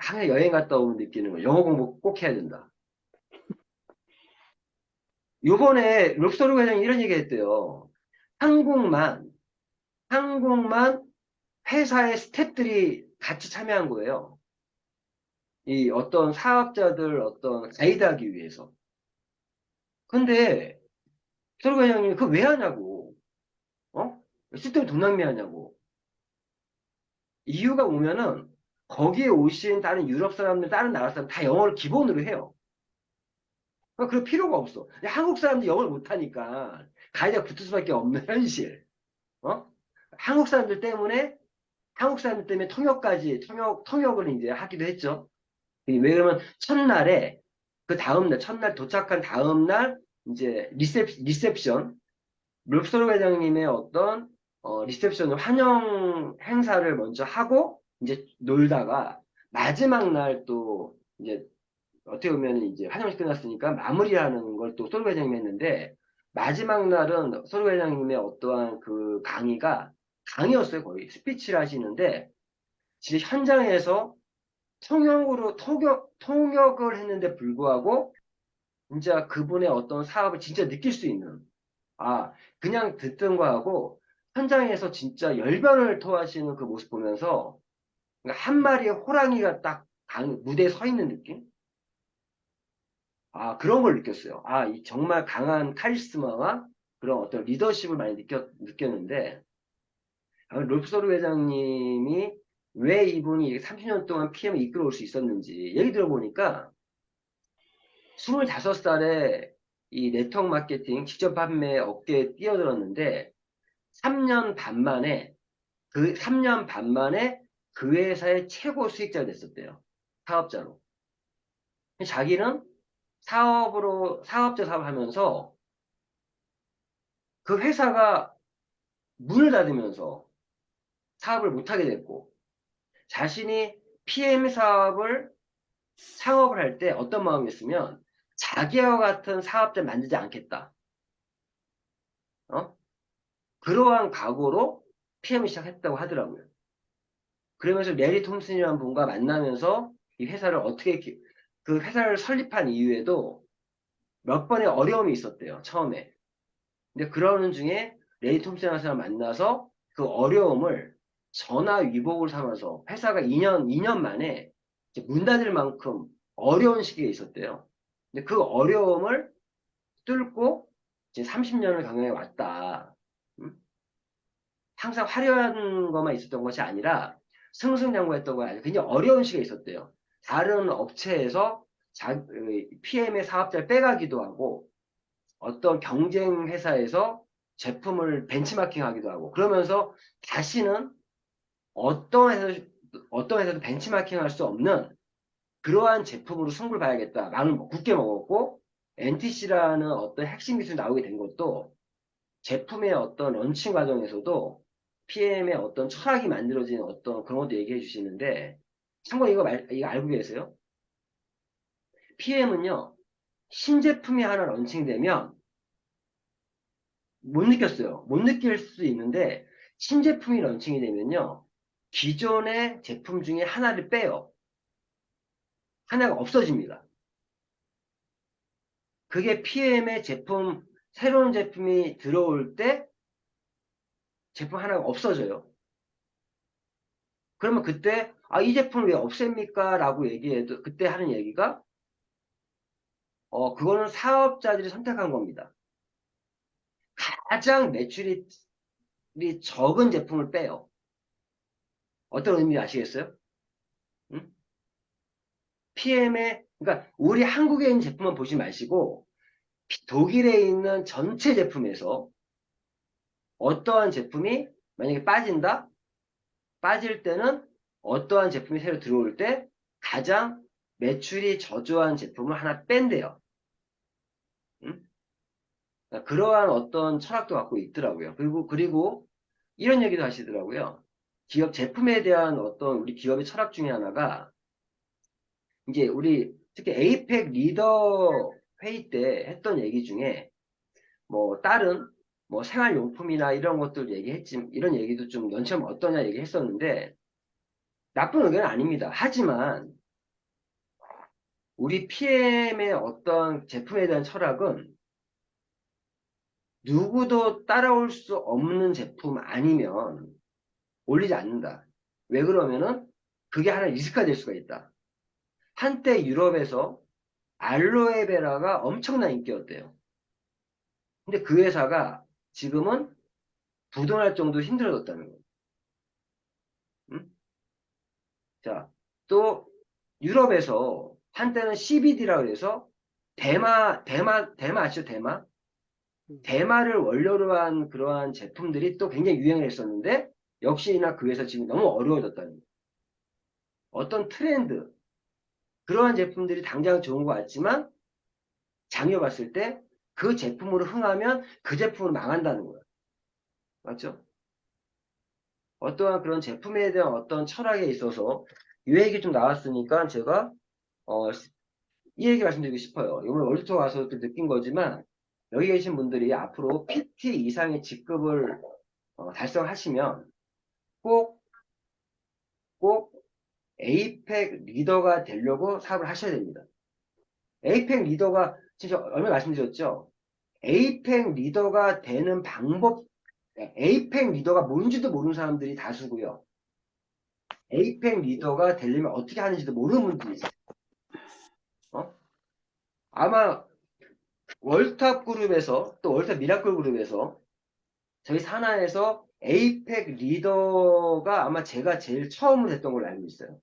항해 여행 갔다 오면 느끼는 거. 영어 공부 꼭 해야 된다. 요번에 롭서로 회장이 이런 얘기 했대요. 한국만 회사의 스태프들이 같이 참여한 거예요. 이 어떤 사업자들 어떤 가이드하기 위해서. 근데 서로 회장님이 그거 왜 하냐고. 어? 쓸데없이 돈 낭비하냐고. 이유가 오면은 거기에 오신 다른 유럽 사람들, 다른 나라 사람 다 영어를 기본으로 해요. 그러니까 그럴 필요가 없어. 근데 한국 사람들이 영어를 못하니까 가이드가 붙을 수밖에 없는 현실. 어? 한국 사람들 때문에 통역을 이제 하기도 했죠. 왜 그러면 첫날 도착한 다음날 이제 리셉션 롭스터 회장님의 어떤 리셉션을 환영 행사를 먼저 하고 이제 놀다가 마지막 날 또 이제 어떻게 보면 이제 환영식 끝났으니까 마무리하는 걸 또 소로 회장님이 했는데 마지막 날은 소로 회장님의 어떠한 그 강의였어요. 거의 스피치를 하시는데 진짜 현장에서 통역을 했는데 불구하고 진짜 그분의 어떤 사업을 진짜 느낄 수 있는 아, 그냥 듣던 거하고 현장에서 진짜 열변을 토하시는 그 모습 보면서 그러니까 한 마리의 호랑이가 딱 무대에 서 있는 느낌? 아, 그런 걸 느꼈어요. 아, 이 정말 강한 카리스마와 그런 어떤 리더십을 많이 느꼈는데, 롤프서르 회장님이 왜 이분이 30년 동안 PM을 이끌어올 수 있었는지 얘기 들어보니까 25살에 이 네트워크 마케팅 직접 판매 업계에 뛰어들었는데 3년 반 만에 3년 반 만에 그 회사의 최고 수익자가 됐었대요. 사업자로. 자기는 사업자 사업을 하면서 그 회사가 문을 닫으면서 사업을 못하게 됐고, 자신이 PM 창업을 할 때 어떤 마음이었으면 자기와 같은 사업자를 만들지 않겠다. 어? 그러한 각오로 PM을 시작했다고 하더라고요. 그러면서 레리 톰슨이라는 분과 만나면서 이 회사를 그 회사를 설립한 이후에도 몇 번의 어려움이 있었대요, 처음에. 근데 그러는 중에 레이 톰슨이라는 사람 만나서 그 어려움을 전화 위복을 삼아서 회사가 2년 만에 이제 문 닫을 만큼 어려운 시기에 있었대요. 근데 그 어려움을 뚫고 이제 30년을 경영해 왔다. 음? 항상 화려한 것만 있었던 것이 아니라 승승장구했던 거 아니라 굉장히 어려운 시기가 있었대요. 다른 업체에서 PM의 사업자를 빼가기도 하고 어떤 경쟁 회사에서 제품을 benchmarking 하기도 하고 그러면서 다시는 어떤 회사도 benchmarking 할 수 없는 그러한 제품으로 승부를 봐야겠다. 마음을 굳게 먹었고 NTC라는 어떤 핵심 기술이 나오게 된 것도 제품의 어떤 런칭 과정에서도 PM의 어떤 철학이 만들어진 어떤 그런 것도 얘기해 주시는데 참고로 이거 알고 계세요? PM은요 신제품이 하나 런칭되면 못 느꼈어요. 못 느낄 수 있는데 신제품이 런칭이 되면요. 기존의 제품 중에 하나를 빼요. 하나가 없어집니다. 그게 PM의 새로운 제품이 들어올 때 제품 하나가 없어져요. 그러면 그때 이 제품을 왜 없앱니까? 라고 얘기해도 그때 하는 얘기가 그거는 사업자들이 선택한 겁니다. 가장 매출이 적은 제품을 빼요. 어떤 의미 아시겠어요? 응? 그러니까 우리 한국에 있는 제품만 보지 마시고 독일에 있는 전체 제품에서 어떠한 제품이 만약에 빠진다? 빠질 때는 어떠한 제품이 새로 들어올 때 가장 매출이 저조한 제품을 하나 뺀대요. 응? 그러한 어떤 철학도 갖고 있더라고요. 그리고 이런 얘기도 하시더라고요. 기업 제품에 대한 어떤 우리 기업의 철학 중에 하나가 이제 우리 특히 에이펙 리더 회의 때 했던 얘기 중에 뭐 다른 뭐 생활용품이나 이런 것들 얘기했지 이런 얘기도 좀 넌처럼 어떠냐 얘기했었는데 나쁜 의견은 아닙니다. 하지만 우리 PM의 어떤 제품에 대한 철학은 누구도 따라올 수 없는 제품 아니면 올리지 않는다. 왜 그러면은 그게 하나의 리스크가 될 수가 있다. 한때 유럽에서 알로에베라가 엄청난 인기였대요. 근데 그 회사가 지금은 부도날 정도로 힘들어졌다는 거예요. 음? 자, 또 유럽에서 한때는 CBD라고 해서 대마 아시죠? 대마? 대마를 원료로 한 그러한 제품들이 또 굉장히 유행을 했었는데 역시나 그 회사 지금 너무 어려워졌다는 거예요. 어떤 트렌드, 그러한 제품들이 당장 좋은 것 같지만 장려 봤을 때 그 제품으로 흥하면 그 제품으로 망한다는 거예요. 맞죠? 어떠한 그런 제품에 대한 어떤 철학에 있어서 이 얘기 좀 나왔으니까 제가 이 얘기 말씀드리고 싶어요. 이번에 월드투어 가서 또 느낀 거지만 여기 계신 분들이 앞으로 PT 이상의 직급을 달성하시면 꼭, 꼭 에이펙 리더가 되려고 사업을 하셔야 됩니다. 에이펙 리더가 진짜 얼마 말씀드렸죠? 에이펙 리더가 되는 방법, 에이펙 리더가 뭔지도 모르는 사람들이 다수고요. 에이펙 리더가 되려면 어떻게 하는지도 모르는 분들이 있어요. 어? 아마 월탑 그룹에서 또 월탑 미라클 그룹에서 저희 산하에서 에이펙 리더가 아마 제가 제일 처음으로 됐던 걸로 알고 있어요.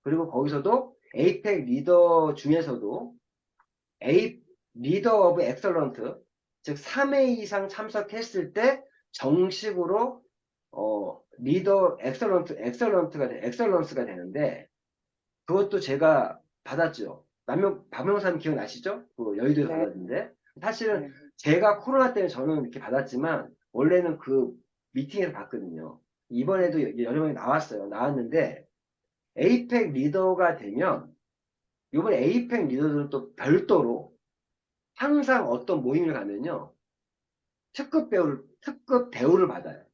그리고 거기서도 에이펙 리더 중에서도 에이 리더 오브 엑설런트, 즉 3회 이상 참석했을 때 정식으로 리더 엑설런스가 되는데 그것도 제가 받았죠. 박명산 기억나시죠? 그 여의도에 네, 받았는데 사실은 네. 제가 코로나 때문에 저는 이렇게 받았지만 원래는 그 미팅에서 받거든요. 이번에도 여러 명이 나왔어요. 나왔는데 에이펙 리더가 되면 이번 에이펙 리더들은 또 별도로 항상 어떤 모임을 가면요. 특급 대우를 받아요.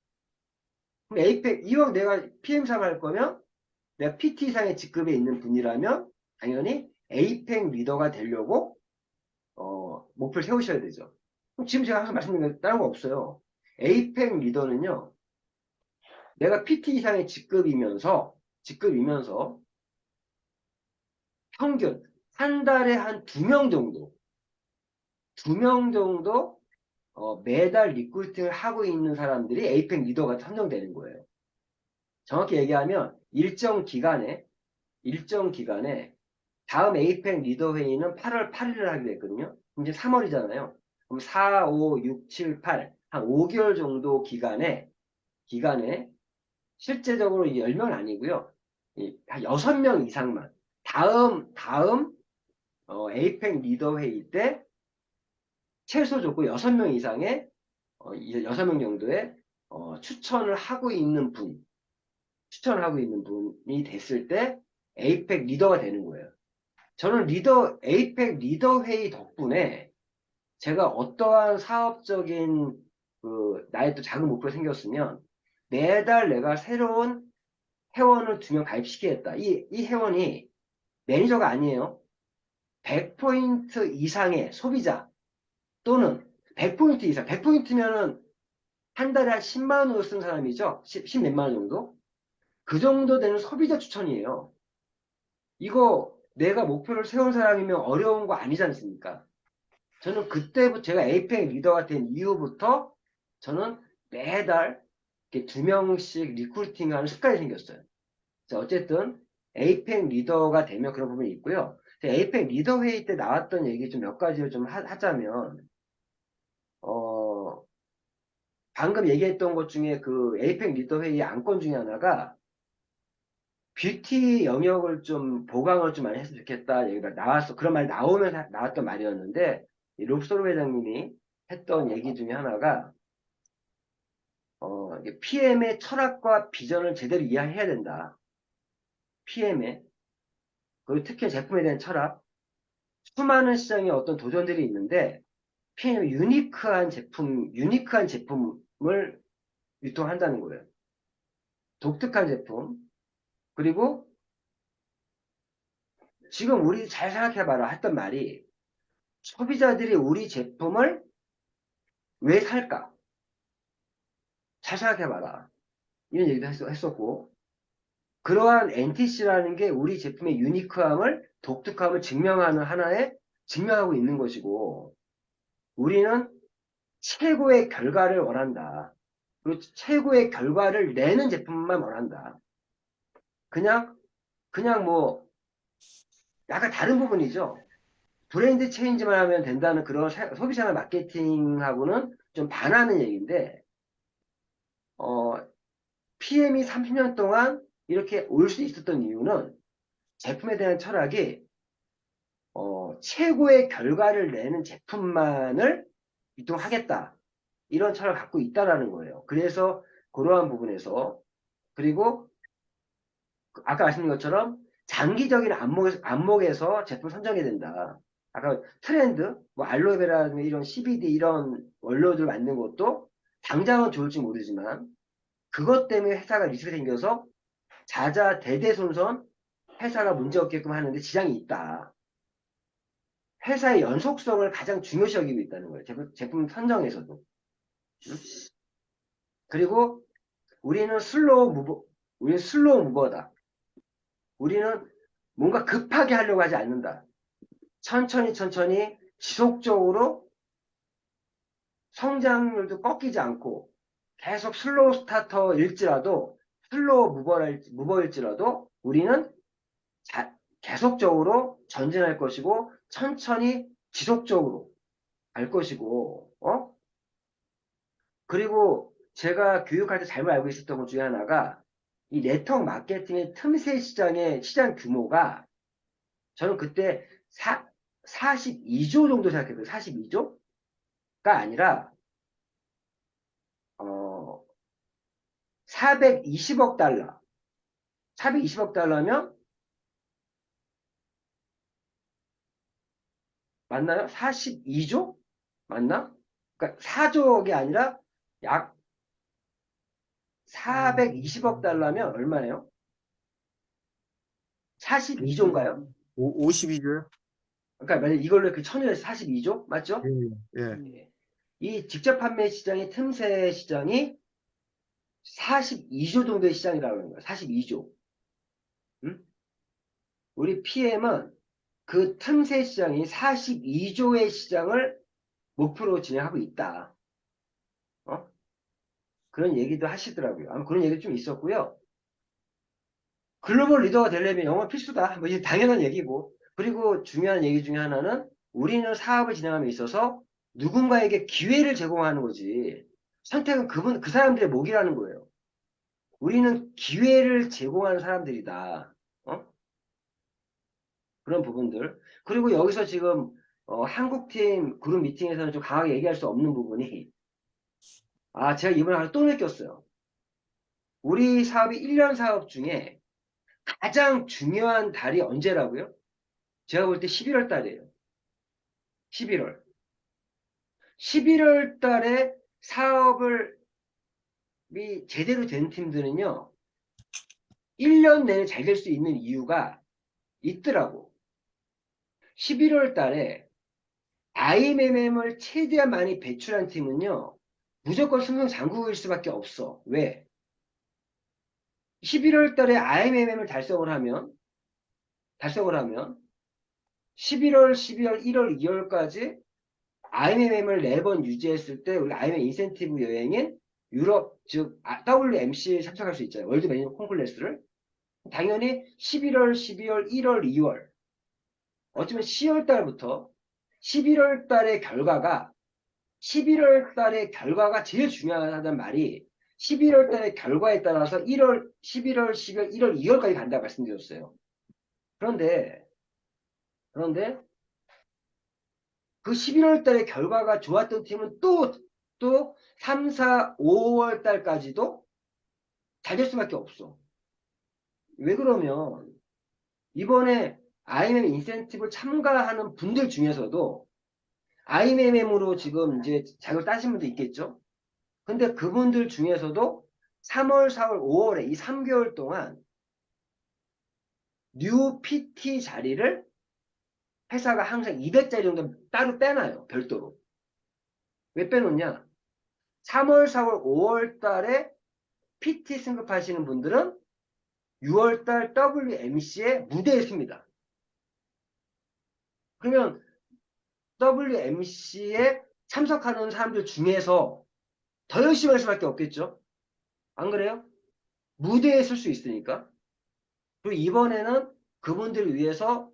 그럼 에이펙, 이왕 내가 PM상 할 거면 내가 PT상의 직급에 있는 분이라면 당연히 에이펙 리더가 되려고 목표를 세우셔야 되죠. 그럼 지금 제가 항상 말씀드린 게 다른 거 없어요. 에이펙 리더는요. 내가 PT 이상의 직급이면서 평균 한 달에 한 2명 정도, 2명 정도 매달 리크루팅을 하고 있는 사람들이 에이펙 리더가 선정되는 거예요. 정확히 얘기하면 일정 기간에 다음 에이펙 리더 회의는 8월 8일을 하기로 했거든요. 그럼 이제 3월이잖아요. 그럼 4, 5, 6, 7, 8, 한 5개월 정도 기간에 실제적으로 10명 아니고요. 한 6명 이상만 다음 에이펙 리더 회의 때 최소 조건 6명 이상의 이제 6명 정도의 추천을 하고 있는 분이 됐을 때 에이펙 리더가 되는 거예요. 저는 에이펙 리더 회의 덕분에 제가 어떠한 사업적인 나의 또 작은 목표가 생겼으면 매달 내가 새로운 회원을 2명 가입시키겠다. 이 회원이 매니저가 아니에요. 100포인트 이상의 소비자 또는 100포인트 이상, 100포인트면은 한 달에 한 10만 원으로 쓴 사람이죠. 10 몇만 원 정도? 그 정도 되는 소비자 추천이에요. 이거 내가 목표를 세운 사람이면 어려운 거 아니지 않습니까? 저는 그때부터 제가 에이펙 리더가 된 이후부터 저는 매달 이렇게 2명씩 리크루팅하는 습관이 생겼어요. 자, 어쨌든 에이펙 리더가 되면 그런 부분이 있고요. 에이펙 리더 회의 때 나왔던 얘기 좀 몇 가지를 좀 하자면 어, 방금 얘기했던 것 중에 그 에이펙 리더 회의 안건 중에 하나가 뷰티 영역을 좀 보강을 좀 많이 했으면 좋겠다 얘기가 나왔어. 그런 말이 나왔던 말이었는데 롭소로 회장님이 했던 얘기 중에 하나가 PM의 철학과 비전을 제대로 이해해야 된다. PM의 그리고 특히 제품에 대한 철학. 수많은 시장에 어떤 도전들이 있는데 PM이 유니크한 제품을 유통한다는 거예요. 독특한 제품. 그리고 지금 우리 잘 생각해봐라 했던 말이 소비자들이 우리 제품을 왜 살까? 잘 생각해봐라. 이런 얘기도 했었고 그러한 NTC라는 게 우리 제품의 유니크함을 독특함을 증명하는 하나의 증명하고 있는 것이고 우리는 최고의 결과를 원한다. 그리고 최고의 결과를 내는 제품만 원한다. 그냥 뭐 약간 다른 부분이죠. 브랜드 체인지만 하면 된다는 그런 소비자나 마케팅하고는 좀 반하는 얘기인데 PM이 30년 동안 이렇게 올 수 있었던 이유는 제품에 대한 철학이 최고의 결과를 내는 제품만을 유통하겠다. 이런 철학을 갖고 있다라는 거예요. 그래서 그러한 부분에서 그리고 아까 말씀드린 것처럼 장기적인 안목에서 제품 선정해야 된다. 아까 트렌드, 뭐 알로에베라든지 이런 CBD 이런 원료들 만든 것도 당장은 좋을지 모르지만 그것 때문에 회사가 리스크가 생겨서 자자대대손손 회사가 문제 없게끔 하는데 지장이 있다. 회사의 연속성을 가장 중요시 여기고 있다는 거예요. 제품 선정에서도. 응? 그리고 우리는 슬로우 무버다. 우리는 뭔가 급하게 하려고 하지 않는다. 천천히 지속적으로 성장률도 꺾이지 않고 계속 슬로우 스타터일지라도 슬로우 무버일지라도 우리는 계속적으로 전진할 것이고 천천히 지속적으로 갈 것이고 그리고 제가 교육할 때 잘못 알고 있었던 것 중에 하나가 이 네트워크 마케팅의 틈새 시장의 시장 규모가 저는 그때 42조 정도 생각했거든요. 42조가 아니라 420억 달러. 420억 달러면 맞나요? 42조? 맞나? 그러니까 4조억이 아니라 약 420억 달러면 얼마네요? 42조인가요? 52조요? 그러니까 만약 이걸로 그 천일에서 42조? 맞죠? 예, 예. 예. 이 직접 판매 시장의 틈새 시장이 42조 정도의 시장이라고 하는 거예요. 42조. 음? 우리 PM은 그 틈새 시장이 42조의 시장을 목표로 진행하고 있다. 그런 얘기도 하시더라고요. 아마 그런 얘기 좀 있었고요. 글로벌 리더가 되려면 영어 필수다. 뭐 이게 당연한 얘기고. 그리고 중요한 얘기 중에 하나는 우리는 사업을 진행함에 있어서 누군가에게 기회를 제공하는 거지. 선택은 그 사람들의 몫이라는 거예요. 우리는 기회를 제공하는 사람들이다. 그런 부분들. 그리고 여기서 지금 한국팀 그룹 미팅에서는 좀 강하게 얘기할 수 없는 부분이 제가 이번에 하나 또 느꼈어요. 우리 사업이 1년 사업 중에 가장 중요한 달이 언제라고요? 제가 볼 때 11월 달이에요. 11월. 11월 달에 사업을 제대로 된 팀들은요. 1년 내내 잘 될 수 있는 이유가 있더라고. 11월 달에 IMM을 최대한 많이 배출한 팀은요. 무조건 승승장구일 수밖에 없어. 왜? 11월 달에 IMM을 달성을 하면 11월, 12월, 1월, 2월까지 IMM을 4번 유지했을 때 우리 IMM 인센티브 여행인 유럽 즉 WMC에 참석할 수 있잖아요. 월드 매니저 콘클래스를. 당연히 11월, 12월, 1월, 2월 어쩌면 10월 달부터 11월 달의 결과가 11월 달의 결과가 제일 중요하다는 말이 11월 달의 결과에 따라서 1월, 11월, 12월, 1월, 2월까지 간다고 말씀드렸어요. 그런데 그 11월 달에 결과가 좋았던 팀은 또 3, 4, 5월 달까지도 잘 될 수밖에 없어. 왜 그러면 이번에 IMM 인센티브 참가하는 분들 중에서도 IMM으로 지금 이제 자격을 따신 분도 있겠죠? 근데 그분들 중에서도 3월, 4월, 5월에 이 3개월 동안 뉴 PT 자리를 회사가 항상 200자리 정도 따로 빼놔요. 별도로. 왜 빼놓냐? 3월, 4월, 5월 달에 PT 승급하시는 분들은 6월 달 WMC에 무대에 씁니다. 그러면 WMC에 참석하는 사람들 중에서 더 열심히 할 수밖에 없겠죠? 안 그래요? 무대에 쓸 수 있으니까. 그리고 이번에는 그분들을 위해서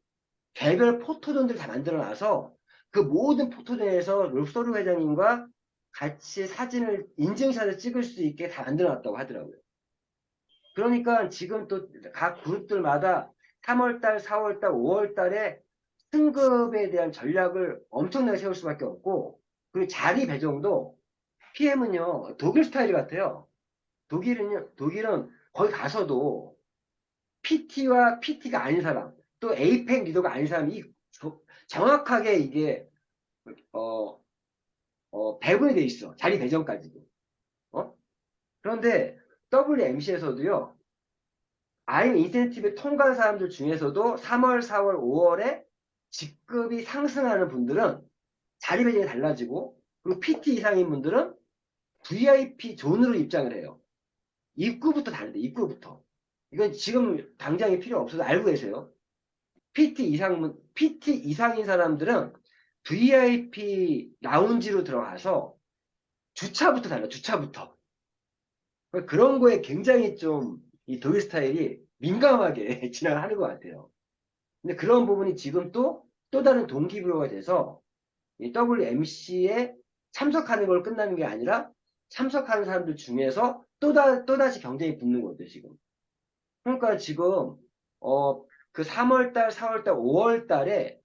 개별 포토존들 다 만들어놔서 그 모든 포토존에서 롤소르 회장님과 같이 사진을 인증샷을 찍을 수 있게 다 만들어놨다고 하더라고요. 그러니까 지금 또 각 그룹들마다 3월달, 4월달, 5월달에 승급에 대한 전략을 엄청나게 세울 수밖에 없고, 그리고 자리 배정도 PM은요 독일 스타일 같아요. 독일은 거기 가서도 PT와 PT가 아닌 사람, 또 에이펙 리더가 아닌 사람이 정확하게 이게 어, 배분이 돼 있어. 자리 배정까지도. 어? 그런데 WMC에서도요. 아임 인센티브 통과한 사람들 중에서도 3월, 4월, 5월에 직급이 상승하는 분들은 자리 배정이 달라지고, 그리고 PT 이상인 분들은 VIP 존으로 입장을 해요. 입구부터 다른데, 입구부터. 이건 지금 당장에 필요 없어서 알고 계세요. PT 이상인 사람들은 VIP 라운지로 들어가서 주차부터 달라, 주차부터. 그런 거에 굉장히 좀 이 독일 스타일이 민감하게 진행하는 것 같아요. 근데 그런 부분이 지금 또 다른 동기부여가 돼서 이 WMC에 참석하는 걸 끝나는 게 아니라 참석하는 사람들 중에서 또다시 경쟁이 붙는 거죠, 지금. 그러니까 지금, 그 3월달, 4월달, 5월달에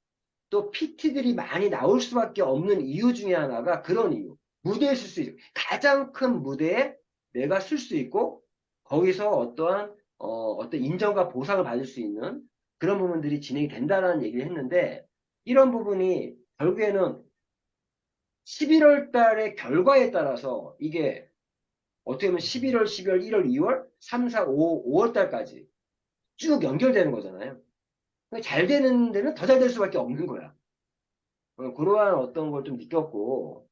또 PT들이 많이 나올 수밖에 없는 이유 중에 하나가 그런 이유. 무대에 쓸 수 있고, 가장 큰 무대에 내가 쓸 수 있고, 거기서 어떤 인정과 보상을 받을 수 있는 그런 부분들이 진행이 된다라는 얘기를 했는데, 이런 부분이 결국에는 11월 달의 결과에 따라서 이게 어떻게 보면 11월, 12월, 1월, 2월, 3, 4, 5, 5월 달까지 쭉 연결되는 거잖아요. 잘 되는 데는 더 잘 될 수밖에 없는 거야. 그러한 어떤 걸 좀 느꼈고,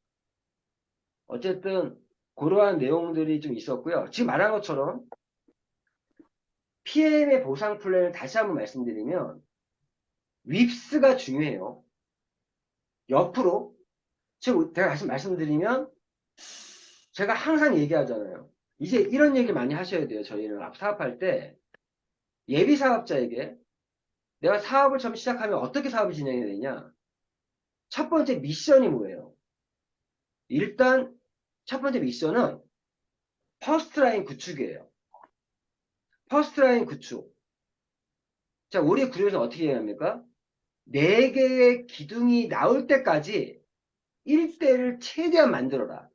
어쨌든 그러한 내용들이 좀 있었고요. 지금 말한 것처럼 PM의 보상 플랜을 다시 한번 말씀드리면 윕스가 중요해요. 옆으로 제가 다시 말씀드리면 제가 항상 얘기하잖아요. 이제 이런 얘기 많이 하셔야 돼요. 저희는 사업할 때 예비 사업자에게 내가 사업을 처음 시작하면 어떻게 사업이 진행이 되냐. 첫 번째 미션이 뭐예요? 일단 첫 번째 미션은 퍼스트라인 구축이에요. 퍼스트라인 구축. 자, 우리 구조에서 어떻게 해야 합니까? 4개의 기둥이 나올 때까지 1대를 최대한 만들어라.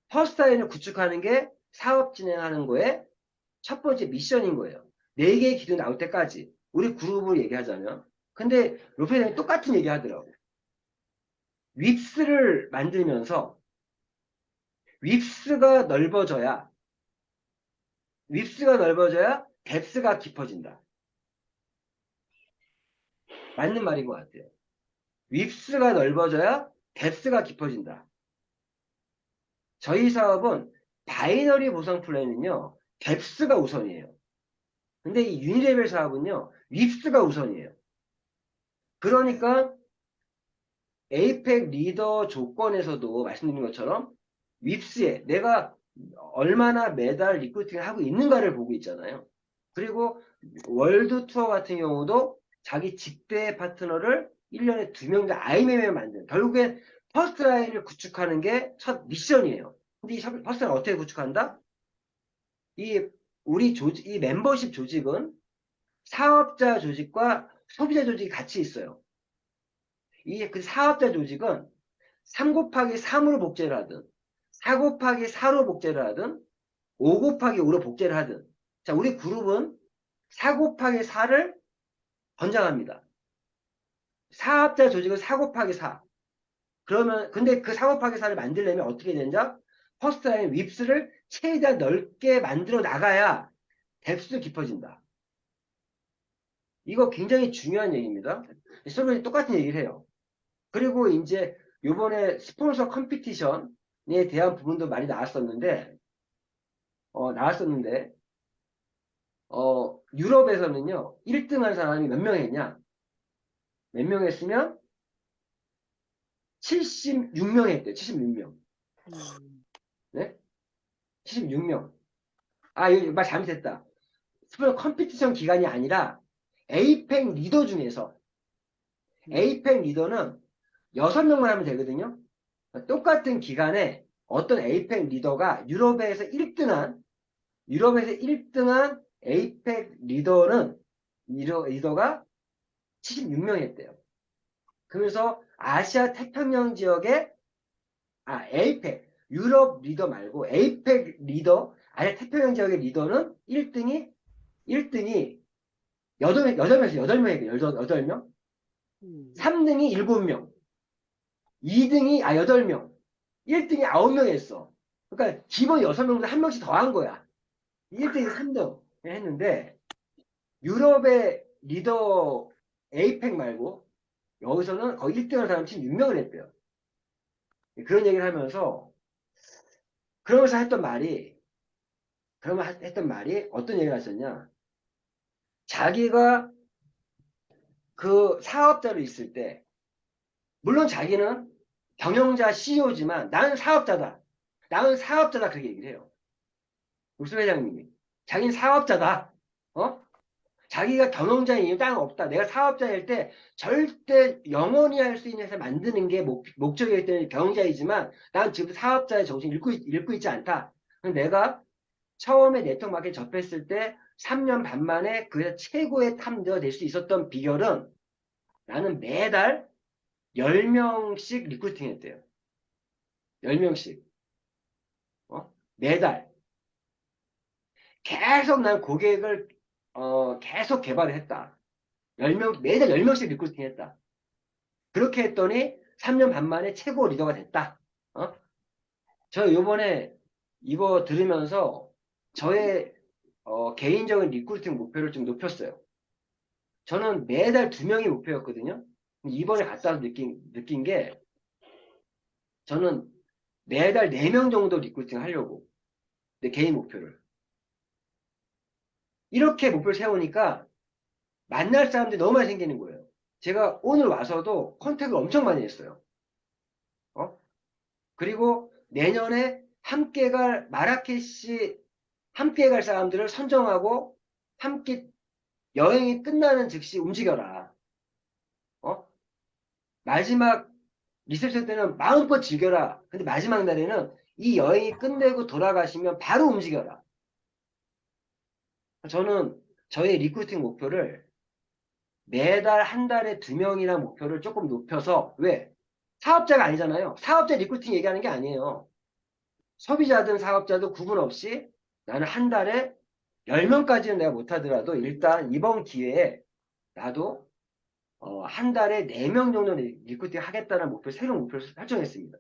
퍼스트라인을 구축하는 게 사업 진행하는 거에 첫 번째 미션인 거예요. 4개의 기둥이 나올 때까지. 우리 그룹을 얘기하자면. 근데 로페장이 똑같은 얘기 하더라고. 윕스를 만들면서 윕스가 넓어져야 윕스가 넓어져야 뎁스가 깊어진다. 맞는 말인 것 같아요. 윕스가 넓어져야 뎁스가 깊어진다. 저희 사업은 바이너리 보상 플랜은요. 뎁스가 우선이에요. 근데 이 유니레벨 사업은요. 윕스가 우선이에요. 그러니까 에이펙 리더 조건에서도 말씀드린 것처럼 윕스에 내가 얼마나 매달 리크루팅을 하고 있는가를 보고 있잖아요. 그리고 월드 투어 같은 경우도 자기 직대 파트너를 1년에 2명 다 IMM을 만드는 결국엔 퍼스트라인을 구축하는 게 첫 미션이에요. 근데 이 퍼스트라인 어떻게 구축한다? 이 우리 조직, 이 멤버십 조직은 사업자 조직과 소비자 조직이 같이 있어요. 이 그 사업자 조직은 3 곱하기 3으로 복제를 하든 4 곱하기 4로 복제를 하든 5 곱하기 5로 복제를 하든 자 우리 그룹은 4 곱하기 4를 권장합니다. 사업자 조직은 4 곱하기 4 그러면 근데 그 4 곱하기 4를 만들려면 어떻게 되냐? 퍼스트라인 윕스를 최대한 넓게 만들어 나가야 뎁스도 깊어진다. 이거 굉장히 중요한 얘기입니다. 서로 똑같은 얘기를 해요. 그리고 이제 요번에 스폰서 컴피티션에 대한 부분도 많이 나왔었는데, 유럽에서는요, 1등 한 사람이 몇 명 했냐? 몇 명 했으면 76명 했대요. 76명. 네? 76명. 아, 이거 말 잘못했다. 스폰 컴피티션 기간이 아니라 에이펙 리더 중에서 에이펙 리더는 6명만 하면 되거든요. 똑같은 기간에 어떤 에이펙 리더가 유럽에서 1등한 에이펙 리더가 76명이었대요. 그래서 아시아 태평양 지역의 에이펙 유럽 리더 말고 에이펙 리더 아시아 태평양 지역의 리더는 1등이 8명이에요. 8명. 3등이 7명. 2등이 8명. 1등이 9명 했어. 그러니까 기본 6명보다 한 명씩 더 한 거야. 1등이 3등 했는데 유럽의 리더 에이펙 말고 여기서는 거의 1등을 사람 16명을 했대요. 그런 얘기를 하면서 그러면서 했던 말이 어떤 얘기를 하셨냐. 자기가 그 사업자로 있을 때 물론 자기는 경영자 CEO지만 나는 사업자다. 나는 사업자다 그렇게 얘기를 해요. 우수 회장님이. 자기는 사업자다. 어? 자기가 경영자의 이유 땅 없다. 내가 사업자일 때 절대 영원히 할 수 있는 회사 만드는 게 목적이기 때문에 경영자이지만 난 지금 사업자의 정신을 잃고 있지 않다. 내가 처음에 네트워크 마케팅 접했을 때 3년 반 만에 그 회사 최고의 탑리더가 될 수 있었던 비결은 나는 매달 10명씩 리크루팅 했대요. 10명씩. 매달. 계속 난 고객을 계속 개발을 했다. 매달 10명씩 리크루팅 했다. 그렇게 했더니 3년 반 만에 최고 리더가 됐다. 저 요번에 이거 들으면서 저의 개인적인 리크루팅 목표를 좀 높였어요. 저는 매달 2명이 목표였거든요. 이번에 갔다 와서 느낀 게 저는 매달 4명 정도 리크루팅 하려고 내 개인 목표를. 이렇게 목표를 세우니까 만날 사람들이 너무 많이 생기는 거예요. 제가 오늘 와서도 컨택을 엄청 많이 했어요. 그리고 내년에 함께 갈 사람들을 선정하고 함께 여행이 끝나는 즉시 움직여라. 마지막 리셉션 때는 마음껏 즐겨라. 근데 마지막 날에는 이 여행이 끝내고 돌아가시면 바로 움직여라. 저는 저의 리크루팅 목표를 매달 한 달에 2명이라는 목표를 조금 높여서 왜? 사업자가 아니잖아요. 사업자 리크루팅 얘기하는 게 아니에요. 소비자든 사업자든 구분 없이 나는 한 달에 10명까지는 내가 못하더라도 일단 이번 기회에 나도 한 달에 4명 정도 리크루팅 하겠다는 새로운 목표를 설정했습니다.